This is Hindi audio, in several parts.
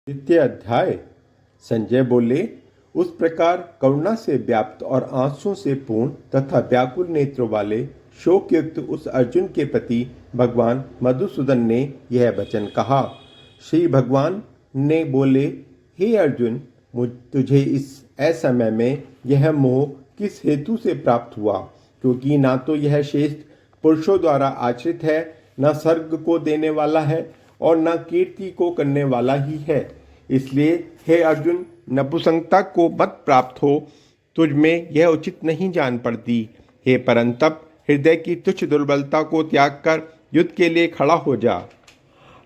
द्वितीय अध्याय। संजय बोले, उस प्रकार करुणा से व्याप्त और आंसुओं से पूर्ण तथा व्याकुल नेत्रों वाले शोकयुक्त उस अर्जुन के प्रति भगवान मधुसूदन ने यह वचन कहा। श्री भगवान ने बोले, हे अर्जुन, तुझे इस असमय में यह मोह किस हेतु से प्राप्त हुआ? क्योंकि ना तो यह श्रेष्ठ पुरुषों द्वारा आश्रित है, न स्वर्ग को देने वाला है और न कीर्ति को करने वाला ही है। इसलिए हे अर्जुन, नपुंसकता को मत प्राप्त हो, तुझ में यह उचित नहीं जान पड़ती। हे परंतप, हृदय की तुच्छ दुर्बलता को त्याग कर युद्ध के लिए खड़ा हो जा।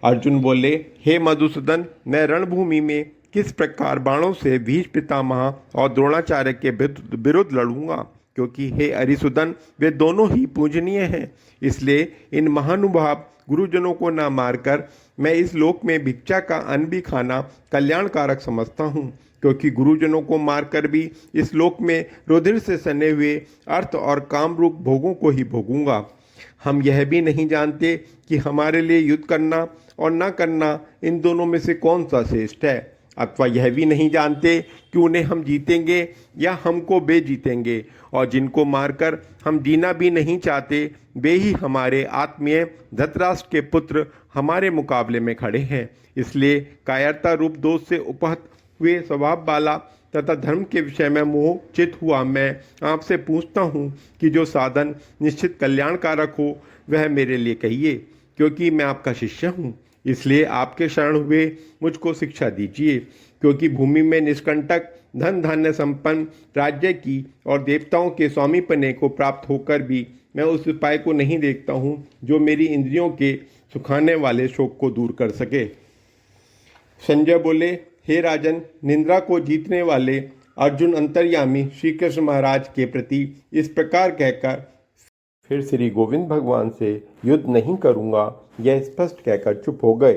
अर्जुन बोले, हे मधुसूदन, मैं रणभूमि में किस प्रकार बाणों से भीष्म पितामह और द्रोणाचार्य के विरुद्ध लड़ूंगा? क्योंकि हे अरिसूदन, वे दोनों ही पूजनीय हैं। इसलिए इन महानुभाव गुरुजनों को न मारकर मैं इस लोक में भिक्षा का अन्न भी खाना कल्याणकारक समझता हूँ, क्योंकि गुरुजनों को मारकर भी इस लोक में रुधिर से सने हुए अर्थ और कामरूप भोगों को ही भोगूंगा। हम यह भी नहीं जानते कि हमारे लिए युद्ध करना और न करना, इन दोनों में से कौन सा श्रेष्ठ है। अथवा यह भी नहीं जानते कि उन्हें हम जीतेंगे या हमको वे जीतेंगे, और जिनको मारकर हम जीना भी नहीं चाहते, वे ही हमारे आत्मीय धृतराष्ट्र के पुत्र हमारे मुकाबले में खड़े हैं। इसलिए कायरता रूप दोष से उपहत हुए स्वभाव वाला तथा धर्म के विषय में मोह चित हुआ मैं आपसे पूछता हूँ कि जो साधन निश्चित कल्याणकारक हो वह मेरे लिए कहिए, क्योंकि मैं आपका शिष्य हूँ। इसलिए आपके शरण हुए मुझको शिक्षा दीजिए, क्योंकि भूमि में निष्कंटक धन धान्य संपन्न राज्य की और देवताओं के स्वामीपने को प्राप्त होकर भी मैं उस उपाय को नहीं देखता हूँ जो मेरी इंद्रियों के सुखाने वाले शोक को दूर कर सके। संजय बोले, हे राजन, निंद्रा को जीतने वाले अर्जुन अंतर्यामी श्री कृष्ण महाराज के प्रति इस प्रकार कहकर फिर श्री गोविंद भगवान से युद्ध नहीं करूँगा, यह स्पष्ट कहकर चुप हो गए।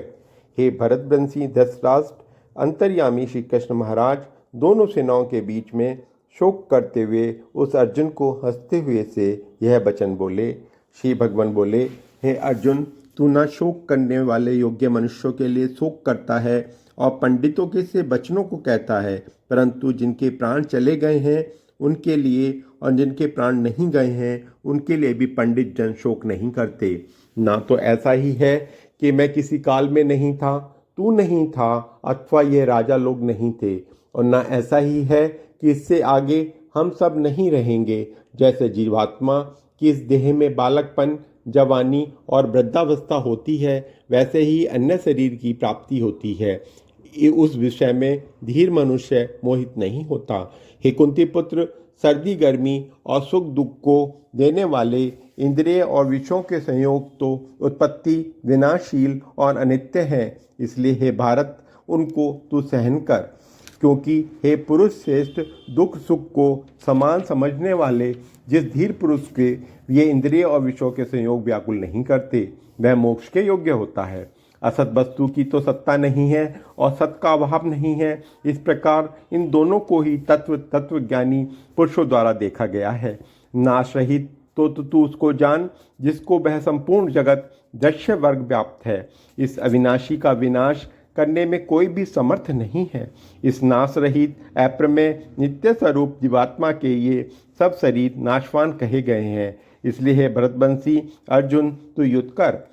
हे भरतवंशी धृतराष्ट्र, अंतर्यामी श्री कृष्ण महाराज दोनों सेनाओं के बीच में शोक करते हुए उस अर्जुन को हंसते हुए से यह वचन बोले। श्री भगवान बोले, हे अर्जुन, तू न शोक करने वाले योग्य मनुष्यों के लिए शोक करता है और पंडितों के से वचनों को कहता है, परंतु जिनके प्राण चले गए हैं उनके लिए और जिनके प्राण नहीं गए हैं उनके लिए भी पंडित जन शोक नहीं करते। ना तो ऐसा ही है कि मैं किसी काल में नहीं था, तू नहीं था, अथवा ये राजा लोग नहीं थे, और ना ऐसा ही है कि इससे आगे हम सब नहीं रहेंगे। जैसे जीवात्मा की इस देह में बालकपन, जवानी और वृद्धावस्था होती है, वैसे ही अन्य शरीर की प्राप्ति होती है। उस विषय में धीर मनुष्य मोहित नहीं होता। हे कुंती पुत्र, सर्दी गर्मी और सुख दुख को देने वाले इंद्रिय और विषयों के संयोग तो उत्पत्ति विनाशशील और अनित्य हैं। इसलिए हे भारत, उनको तू सहन कर, क्योंकि हे पुरुष श्रेष्ठ, दुख सुख को समान समझने वाले जिस धीर पुरुष के ये इंद्रिय और विषयों के संयोग व्याकुल नहीं करते, वह मोक्ष के योग्य होता है। असत वस्तु की तो सत्ता नहीं है और सत का अभाव नहीं है। इस प्रकार इन दोनों को ही तत्वज्ञानी पुरुषों द्वारा देखा गया है। नाश रहित तो तू उसको जान जिसको वह संपूर्ण जगत दृश्य वर्ग व्याप्त है। इस अविनाशी का विनाश करने में कोई भी समर्थ नहीं है। इस नाश रहित अप्रमेय नित्य स्वरूप जीवात्मा के ये सब शरीर नाशवान कहे गए हैं। इसलिए हे भरतवंशी अर्जुन, तू युद्ध कर।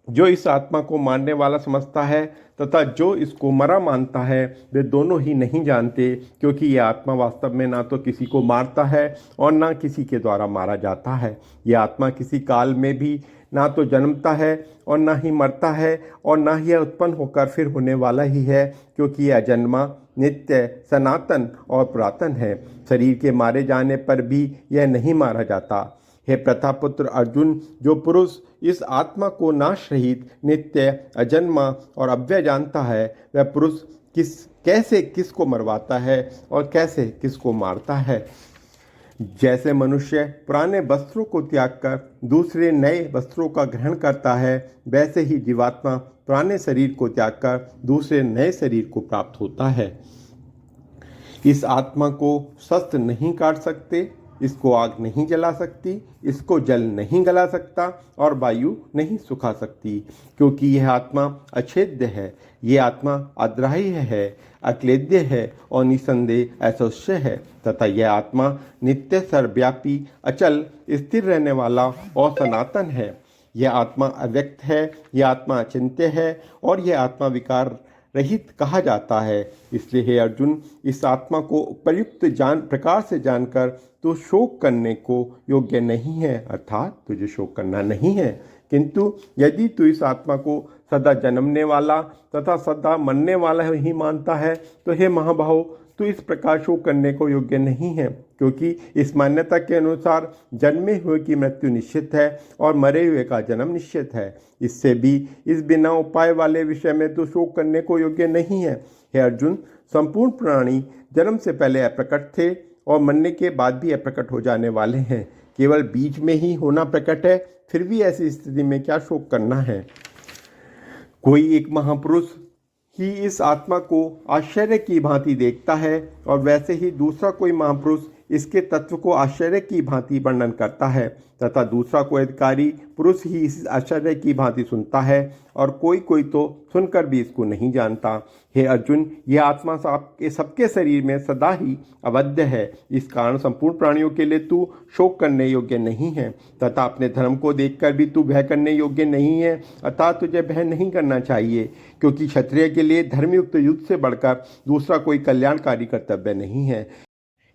जो इस आत्मा को मारने वाला समझता है तथा जो इसको मरा मानता है, वे दोनों ही नहीं जानते, क्योंकि यह आत्मा वास्तव में ना तो किसी को मारता है और ना किसी के द्वारा मारा जाता है। यह आत्मा किसी काल में भी ना तो जन्मता है और ना ही मरता है और ना ही यह उत्पन्न होकर फिर होने वाला ही है, क्योंकि यह जन्मा नित्य सनातन और पुरातन है। शरीर के मारे जाने पर भी यह नहीं मारा जाता। हे प्रतापुत्र अर्जुन, जो पुरुष इस आत्मा को नाश रहित नित्य अजन्मा और अव्यय जानता है, वह पुरुष कैसे किसको मरवाता है और कैसे किसको मारता है। जैसे मनुष्य पुराने वस्त्रों को त्याग कर दूसरे नए वस्त्रों का ग्रहण करता है, वैसे ही जीवात्मा पुराने शरीर को त्याग कर दूसरे नए शरीर को प्राप्त होता है। इस आत्मा को शस्त्र नहीं काट सकते, इसको आग नहीं जला सकती, इसको जल नहीं गला सकता और वायु नहीं सुखा सकती, क्योंकि यह आत्मा अछेद्य है। ये आत्मा अग्राह्य है, अक्लेद्य है और निसंदेह असंशय है तथा यह आत्मा नित्य, सर्वव्यापी, अचल, स्थिर रहने वाला और सनातन है। यह आत्मा अव्यक्त है, यह आत्मा अचिंत्य है और यह आत्मा विकार रहित कहा जाता है। इसलिए हे अर्जुन, इस आत्मा को उपयुक्त प्रकार से जानकर तू शोक करने को योग्य नहीं है, अर्थात तुझे शोक करना नहीं है। किंतु यदि तू इस आत्मा को सदा जन्मने वाला तथा सदा मरने वाला ही मानता है तो हे महाबाहो, तो इस प्रकार शोक करने को योग्य नहीं है, क्योंकि इस मान्यता के अनुसार जन्मे हुए की मृत्यु निश्चित है और मरे हुए का जन्म निश्चित है। इससे भी इस बिना उपाय वाले विषय में तो शोक करने को योग्य नहीं है। हे अर्जुन, संपूर्ण प्राणी जन्म से पहले अप्रकट थे और मरने के बाद भी अप्रकट हो जाने वाले हैं। केवल बीच में ही होना प्रकट है, फिर भी ऐसी स्थिति में क्या शोक करना है। कोई एक महापुरुष ही इस आत्मा को आश्चर्य की भांति देखता है और वैसे ही दूसरा कोई महापुरुष इसके तत्व को आश्चर्य की भांति वर्णन करता है तथा दूसरा कोई अधिकारी पुरुष ही इस आश्चर्य की भांति सुनता है और कोई कोई तो सुनकर भी इसको नहीं जानता। हे अर्जुन, यह आत्मा सबके शरीर में सदा ही अवध्य है। इस कारण संपूर्ण प्राणियों के लिए तू शोक करने योग्य नहीं है तथा अपने धर्म को देखकर भी तू भय करने योग्य नहीं है, अतः तुझे भय नहीं करना चाहिए, क्योंकि क्षत्रिय के लिए धर्मयुक्त युद्ध से बढ़कर दूसरा कोई कल्याणकारी कर्तव्य नहीं है।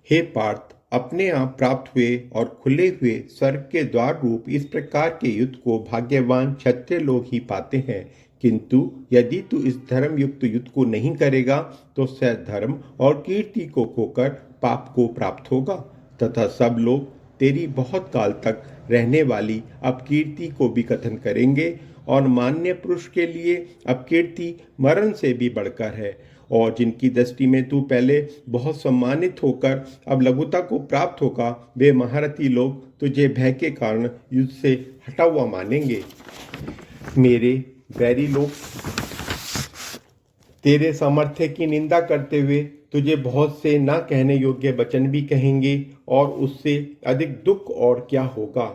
हे पार्थ, अपने आप प्राप्त हुए और खुले हुए स्वर्ग के द्वार रूप इस प्रकार के युद्ध को भाग्यवान क्षत्रिय लोग ही पाते हैं, किंतु यदि तू इस धर्म युक्त युद्ध को नहीं करेगा तो धर्म और कीर्ति को खोकर पाप को प्राप्त होगा तथा सब लोग तेरी बहुत काल तक रहने वाली अपकीर्ति को भी कथन करेंगे और मान्य पुरुष के लिए अपकीर्ति मरण से भी बढ़कर है और जिनकी दृष्टि में तू पहले बहुत सम्मानित होकर अब लघुता को प्राप्त होगा, वे महारथी लोग तुझे भय के कारण युद्ध से हटा हुआ मानेंगे। मेरे वैरी लोग तेरे सामर्थ्य की निंदा करते हुए तुझे बहुत से ना कहने योग्य वचन भी कहेंगे और उससे अधिक दुख और क्या होगा।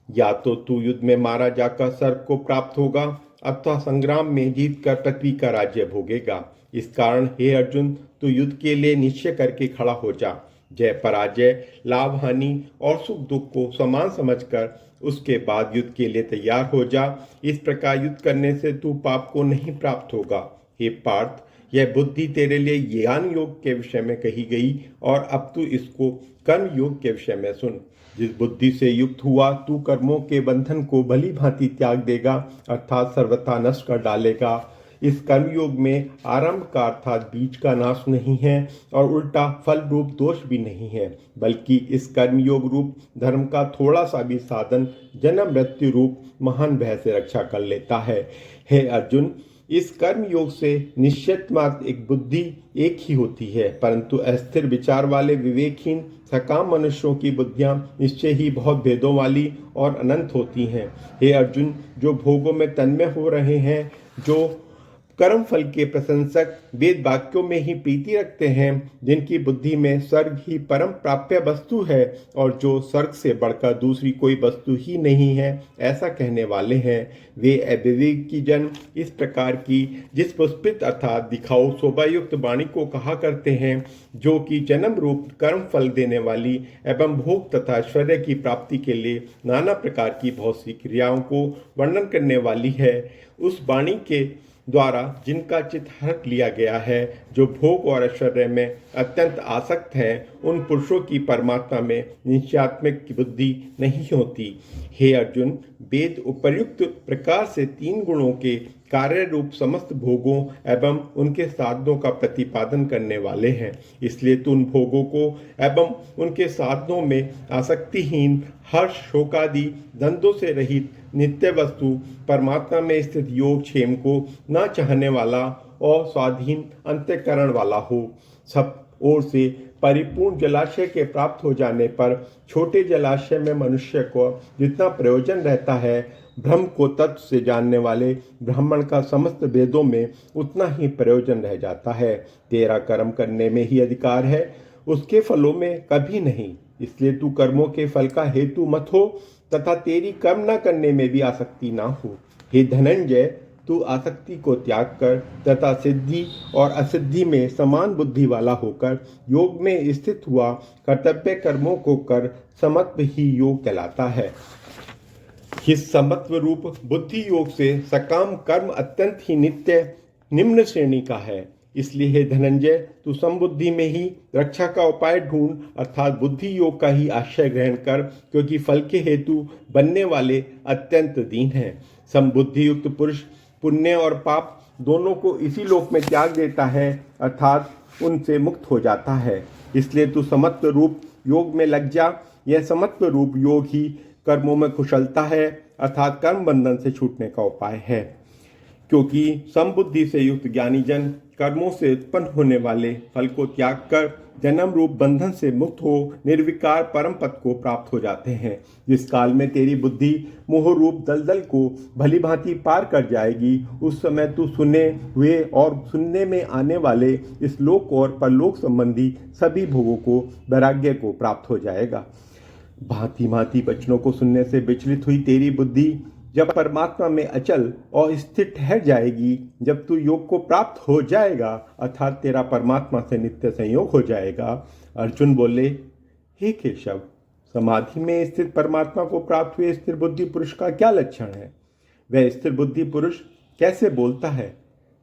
या तो तू युद्ध में मारा जाकर स्वर्ग को प्राप्त होगा अथवा संग्राम में जीतकर पृथ्वी का राज्य भोगेगा। इस कारण हे अर्जुन, तू युद्ध के लिए निश्चय करके खड़ा हो जा। जय पराजय, लाभ हानि और सुख दुख को समान समझकर उसके बाद युद्ध के लिए तैयार हो जा। इस प्रकार युद्ध करने से तू पाप को नहीं प्राप्त होगा। हे पार्थ, यह बुद्धि तेरे लिए ज्ञान योग के विषय में कही गई और अब तू इसको कर्म योग के विषय में सुन। जिस बुद्धि से युक्त हुआ तू कर्मों के बंधन को भली भांति त्याग देगा, अर्थात सर्वथा नष्ट कर डालेगा। इस कर्मयोग में आरंभ का अर्थात बीज का नाश नहीं है और उल्टा फल रूप दोष भी नहीं है, बल्कि इस कर्मयोग रूप धर्म का थोड़ा सा भी साधन जन्म मृत्यु रूप महान भय से रक्षा कर लेता है। हे अर्जुन, इस कर्म योग से निश्चित मात्र एक बुद्धि एक ही होती है, परंतु अस्थिर विचार वाले विवेकहीन सकाम मनुष्यों की बुद्धियां निश्चय ही बहुत भेदों वाली और अनंत होती हैं। हे अर्जुन, जो भोगों में तन्मय हो रहे हैं, जो कर्म फल के प्रशंसक वेद वाक्यों में ही प्रीति रखते हैं, जिनकी बुद्धि में स्वर्ग ही परम प्राप्य वस्तु है और जो स्वर्ग से बढ़कर दूसरी कोई वस्तु ही नहीं है, ऐसा कहने वाले हैं, वे अविवेक की जन इस प्रकार की जिस पुष्पित अर्थात दिखाओ शोभायुक्त वाणी को कहा करते हैं, जो कि जन्म रूप कर्म फल देने वाली एवं भोग तथा ऐश्वर्य की प्राप्ति के लिए नाना प्रकार की बहुत सी क्रियाओं को वर्णन करने वाली है। उस वाणी के द्वारा जिनका चित्त हरक लिया गया है, जो भोग और ऐश्वर्य में अत्यंत आसक्त हैं, उन पुरुषों की परमात्मा में निश्चयात्मक बुद्धि नहीं होती। हे अर्जुन, वेद उपर्युक्त प्रकार से तीन गुणों के कार्य रूप समस्त भोगों एवं उनके साधनों का प्रतिपादन करने वाले हैं। इसलिए तू उन भोगों को एवं उनके साधनों में आसक्तिहीन, हर्ष शोकादि द्वंद्वों से रहित नित्य वस्तु परमात्मा में स्थित योग क्षेम को न चाहने वाला और स्वाधीन अंतःकरण वाला हो। सब ओर से परिपूर्ण जलाशय के प्राप्त हो जाने पर छोटे जलाशय में मनुष्य को जितना प्रयोजन रहता है, ब्रह्म को तत्व से जानने वाले ब्राह्मण का समस्त वेदों में उतना ही प्रयोजन रह जाता है। तेरा कर्म करने में ही अधिकार है, उसके फलों में कभी नहीं। इसलिए तू कर्मों के फल का हेतु मत हो तथा तेरी कर्म न करने में भी आसक्ति ना हो। हे धनंजय, तू आसक्ति को त्याग कर तथा सिद्धि और असिद्धि में समान बुद्धि वाला होकर योग में स्थित हुआ कर्तव्य कर्मों को कर समत्व ही योग कहलाता है। इस समत्व रूप बुद्धि योग से सकाम कर्म अत्यंत ही नित्य निम्न श्रेणी का है। इसलिए हे धनंजय, तू समबुद्धि में ही रक्षा का उपाय ढूंढ अर्थात बुद्धि योग का ही आश्रय ग्रहण कर, क्योंकि फल के हेतु बनने वाले अत्यंत दीन हैं। समबुद्धि युक्त पुरुष पुण्य और पाप दोनों को इसी लोक में त्याग देता है अर्थात उनसे मुक्त हो जाता है। इसलिए तू समत्व रूप योग में लग जा। यह समत्व रूप योग ही कर्मों में कुशलता है अर्थात कर्म बंधन से छूटने का उपाय है। क्योंकि समबुद्धि से युक्त ज्ञानी जन कर्मों से उत्पन्न होने वाले फल को त्याग कर जन्म रूप बंधन से मुक्त हो निर्विकार परम पद को प्राप्त हो जाते हैं। जिस काल में तेरी बुद्धि मोह रूप दलदल को भली भांति पार कर जाएगी, उस समय तू सुने हुए और सुनने में आने वाले इस लोक और परलोक संबंधी सभी भोगों को वैराग्य को प्राप्त हो जाएगा। भांति भांति वचनों को सुनने से विचलित हुई तेरी बुद्धि जब परमात्मा में अचल और स्थिर ठहर जाएगी, जब तू योग को प्राप्त हो जाएगा अर्थात तेरा परमात्मा से नित्य संयोग हो जाएगा। अर्जुन बोले, हे केशव, समाधि में स्थित परमात्मा को प्राप्त हुए स्थिर बुद्धि पुरुष का क्या लक्षण है? वह स्थिर बुद्धि पुरुष कैसे बोलता है,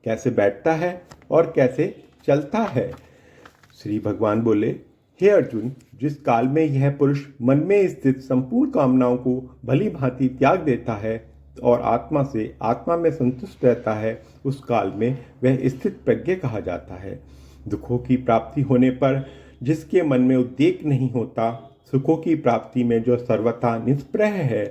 कैसे बैठता है और कैसे चलता है? श्री भगवान बोले, हे अर्जुन, जिस काल में यह पुरुष मन में स्थित संपूर्ण कामनाओं को भली भांति त्याग देता है और आत्मा में संतुष्ट रहता है, उस काल में वह स्थित प्रज्ञ कहा जाता है। दुखों की प्राप्ति होने पर जिसके मन में उद्वेग नहीं होता, सुखों की प्राप्ति में जो सर्वथा निष्प्रह है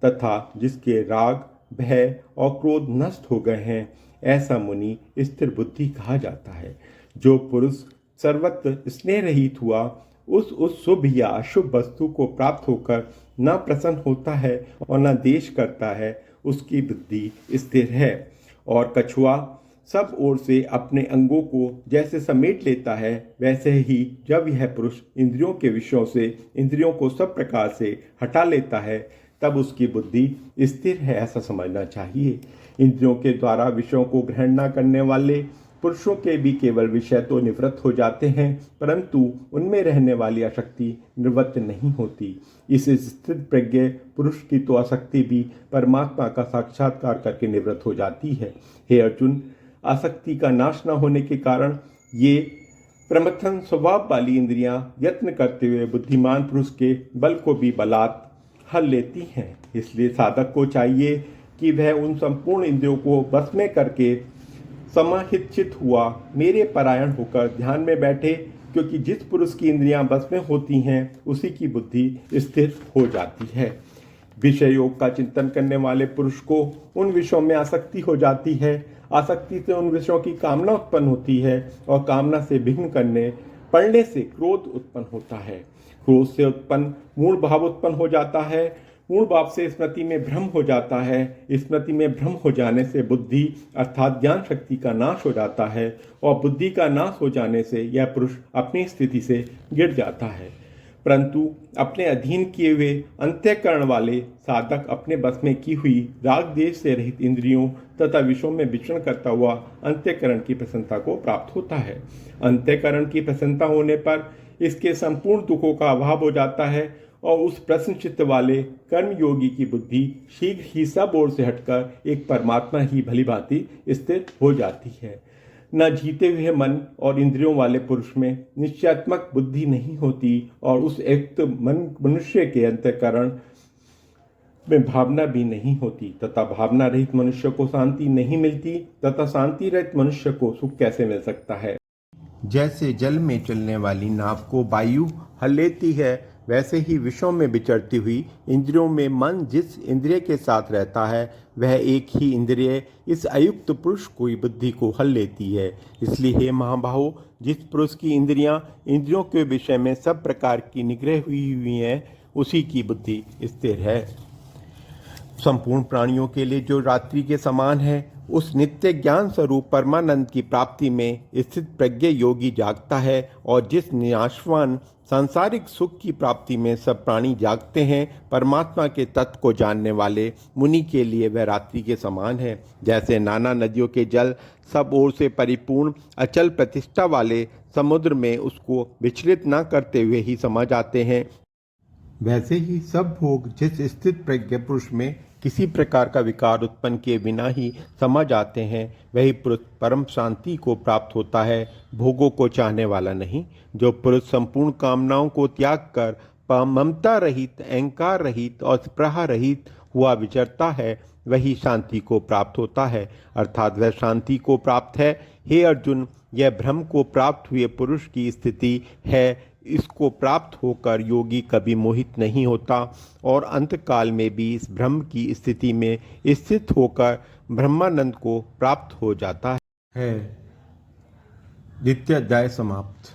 तथा जिसके राग भय और क्रोध नष्ट हो गए हैं, ऐसा मुनि स्थिर बुद्धि कहा जाता है। जो पुरुष सर्वत्र स्नेह रहित हुआ उस शुभ या अशुभ वस्तु को प्राप्त होकर न प्रसन्न होता है और न द्वेष करता है, उसकी बुद्धि स्थिर है। और कछुआ सब ओर से अपने अंगों को जैसे समेट लेता है, वैसे ही जब यह पुरुष इंद्रियों के विषयों से इंद्रियों को सब प्रकार से हटा लेता है, तब उसकी बुद्धि स्थिर है, ऐसा समझना चाहिए। इंद्रियों के द्वारा विषयों को ग्रहण न करने वाले पुरुषों के भी केवल विषय तो निवृत्त हो जाते हैं, परंतु उनमें रहने वाली आसक्ति निवृत्त नहीं होती। इस स्थित प्रज्ञ पुरुष की तो आसक्ति भी परमात्मा का साक्षात्कार करके निवृत्त हो जाती है। हे अर्जुन, आसक्ति का नाश न होने के कारण ये प्रमथन स्वभाव वाली इंद्रियां यत्न करते हुए बुद्धिमान पुरुष के बल को भी बलात् हल लेती हैं। इसलिए साधक को चाहिए कि वह उन संपूर्ण इंद्रियों को बस में करके समाहित हुआ मेरे परायण होकर ध्यान में बैठे, क्योंकि जिस पुरुष की इंद्रियां बस में होती हैं उसी की बुद्धि स्थिर हो जाती है। विषय योग का चिंतन करने वाले पुरुष को उन विषयों में आसक्ति हो जाती है। आसक्ति से उन विषयों की कामना उत्पन्न होती है और कामना से विघ्न करने पड़ने से क्रोध उत्पन्न होता है। क्रोध से उत्पन्न मूल भाव उत्पन्न हो जाता है। मूल भाव से स्मृति में भ्रम हो जाता है। स्मृति में भ्रम हो जाने से बुद्धि अर्थात ज्ञान शक्ति का नाश हो जाता है और बुद्धि का नाश हो जाने से यह पुरुष अपनी स्थिति से गिर जाता है। परंतु अपने अधीन किए हुए अंतःकरण वाले साधक अपने बस में की हुई राग देश से रहित इंद्रियों तथा विषयों में विचरण करता हुआ अंतःकरण की प्रसन्नता को प्राप्त होता है। अंतःकरण की प्रसन्नता होने पर इसके संपूर्ण दुखों का अभाव हो जाता है और उस प्रसन्न चित्त वाले कर्मयोगी की बुद्धि शीघ्र ही सब ओर से हटकर एक परमात्मा ही भली भांति स्थिर हो जाती है। न जीते हुए मन और इंद्रियों वाले पुरुष में निश्चयात्मक बुद्धि नहीं होती और उस एक मनुष्य के अंतःकरण में भावना भी नहीं होती तथा भावना रहित मनुष्य को शांति नहीं मिलती तथा शांति रहित मनुष्य को सुख कैसे मिल सकता है। जैसे जल में चलने वाली नाव को वायु हल लेती है, वैसे ही विषयों में विचरती हुई इंद्रियों में मन जिस इंद्रिय के साथ रहता है वह एक ही इंद्रिय इस अयुक्त पुरुष की बुद्धि को हल लेती है। इसलिए हे महाबाहो, जिस पुरुष की इंद्रियों के विषय में सब प्रकार की निग्रह हुई हैं, उसी की बुद्धि स्थिर है। संपूर्ण प्राणियों के लिए जो रात्रि के समान है, उस नित्य ज्ञान स्वरूप परमानंद की प्राप्ति में स्थित प्रज्ञ योगी जागता है और जिस नाशवान सांसारिक सुख की प्राप्ति में सब प्राणी जागते हैं, परमात्मा के तत्व को जानने वाले मुनि के लिए वह रात्रि के समान है। जैसे नाना नदियों के जल सब ओर से परिपूर्ण अचल प्रतिष्ठा वाले समुद्र में उसको विचलित न करते हुए ही समा जाते हैं, वैसे ही सब भोग जिस स्थित प्रज्ञ पुरुष में किसी प्रकार का विकार उत्पन्न किए बिना ही समा जाते हैं, वही पुरुष परम शांति को प्राप्त होता है, भोगों को चाहने वाला नहीं। जो पुरुष संपूर्ण कामनाओं को त्याग कर ममता रहित, अहंकार रहित और स्पृहा रहित हुआ विचरता है, वही शांति को प्राप्त होता है, अर्थात वह शांति को प्राप्त है। हे अर्जुन, यह ब्रह्म को प्राप्त हुए पुरुष की स्थिति है। इसको प्राप्त होकर योगी कभी मोहित नहीं होता और अंतकाल में भी इस ब्रह्म की स्थिति में स्थित होकर ब्रह्मानंद को प्राप्त हो जाता है। द्वितीय अध्याय समाप्त।